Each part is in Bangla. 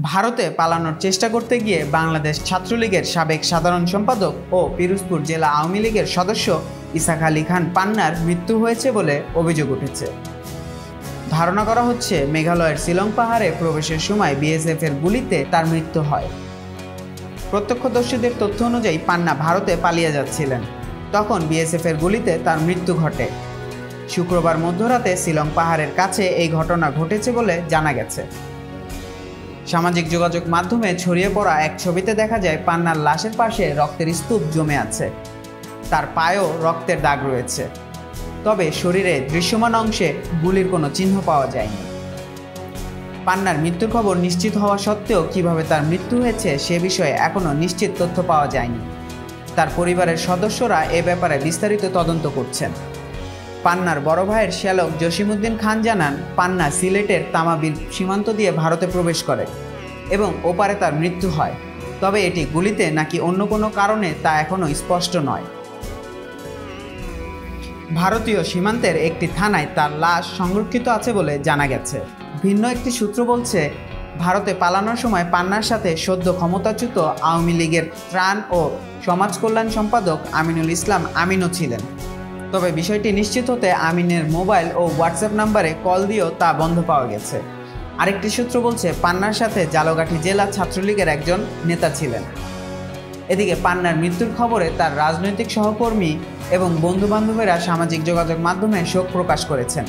ভারতে পালানোর চেষ্টা করতে গিয়ে বাংলাদেশ ছাত্রলীগের সাবেক সাধারণ সম্পাদক ও পিরোজপুর জেলা আওয়ামী লীগের সদস্য ইসাক আলী খান পান্নার মৃত্যু হয়েছে বলে অভিযোগ উঠেছে। ধারণা করা হচ্ছে মেঘালয়ের শিলং পাহাড়ে প্রবেশের সময় বিএসএফের গুলিতে তার মৃত্যু হয়। প্রত্যক্ষদর্শীদের তথ্য অনুযায়ী পান্না ভারতে পালিয়ে যাচ্ছিলেন, তখন বিএসএফের গুলিতে তার মৃত্যু ঘটে। শুক্রবার মধ্যরাতে শিলং পাহাড়ের কাছে এই ঘটনা ঘটেছে বলে জানা গেছে। সামাজিক যোগাযোগ মাধ্যমে ছড়িয়ে পড়া এক ছবিতে দেখা যায় পান্নার লাশের পাশে রক্তের স্তূপ জমে আছে, তার পায়েও রক্তের দাগ রয়েছে, তবে শরীরে দৃশ্যমান অংশে গুলির কোনো চিহ্ন পাওয়া যায়নি। পান্নার মৃত্যুর খবর নিশ্চিত হওয়া সত্ত্বেও কিভাবে তার মৃত্যু হয়েছে সে বিষয়ে এখনও নিশ্চিত তথ্য পাওয়া যায়নি। তার পরিবারের সদস্যরা এ ব্যাপারে বিস্তারিত তদন্ত করছেন। পান্নার বড় ভাইয়ের শ্যালক জসিমউদ্দিন খান জানান, পান্না সিলেটের তামাবিল সীমান্ত দিয়ে ভারতে প্রবেশ করে এবং ওপারে তার মৃত্যু হয়, তবে এটি গুলিতে নাকি অন্য কোনো কারণে তা এখনও স্পষ্ট নয়। ভারতীয় সীমান্তের একটি থানায় তার লাশ সংরক্ষিত আছে বলে জানা গেছে। ভিন্ন একটি সূত্র বলছে, ভারতে পালানোর সময় পান্নার সাথে সদ্য ক্ষমতাচ্যুত আওয়ামী লীগের ত্রাণ ও সমাজ কল্যাণ সম্পাদক আমিনুল ইসলাম আমিনও ছিলেন। তবে বিষয়টি নিশ্চিত হতে আমিনের মোবাইল ও হোয়াটসঅ্যাপ নাম্বারে কল দিয়েও তা বন্ধ পাওয়া গেছে। আরেকটি সূত্র বলছে, পান্নার সাথে জালগাঠি জেলা ছাত্রলীগের একজন নেতা ছিলেন। এদিকে পান্নার মৃত্যুর খবরে তার রাজনৈতিক সহকর্মী এবং বন্ধুবান্ধবেরা সামাজিক যোগাযোগ মাধ্যমে শোক প্রকাশ করেছেন।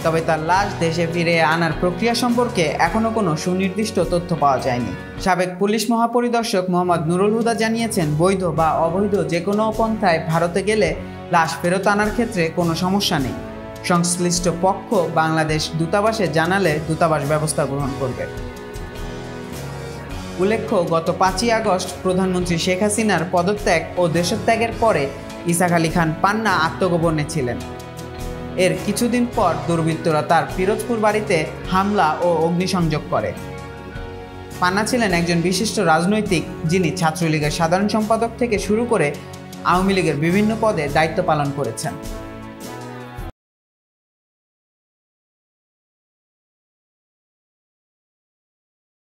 তবে তার লাশ দেশে ফিরে আনার প্রক্রিয়া সম্পর্কে এখনও কোনো সুনির্দিষ্ট তথ্য পাওয়া যায়নি। সাবেক পুলিশ মহাপরিদর্শক মোহাম্মদ নুরুল হুদা জানিয়েছেন, বৈধ বা অবৈধ যে কোনো পন্থায় ভারতে গেলে লাশ ফেরত আনার ক্ষেত্রে কোনো সমস্যা নেই। সংশ্লিষ্ট পক্ষ বাংলাদেশ দূতাবাসে জানালে দূতাবাস ব্যবস্থা গ্রহণ করবে। উল্লেখ্য, গত 5ই আগস্ট প্রধানমন্ত্রী শেখ হাসিনার পদত্যাগ ও দেশত্যাগের পরে ইসাক আলী খান পান্না আত্মগোপনে ছিলেন। এর কিছুদিন পর দুর্বৃত্তরা তার পিরোজপুর বাড়িতে হামলা ও অগ্নিসংযোগ করে। পান্না ছিলেন একজন বিশিষ্ট রাজনৈতিক, যিনি ছাত্রলীগের সাধারণ সম্পাদক থেকে শুরু করে আওয়ামী লীগের বিভিন্ন পদে দায়িত্ব পালন করেছেন।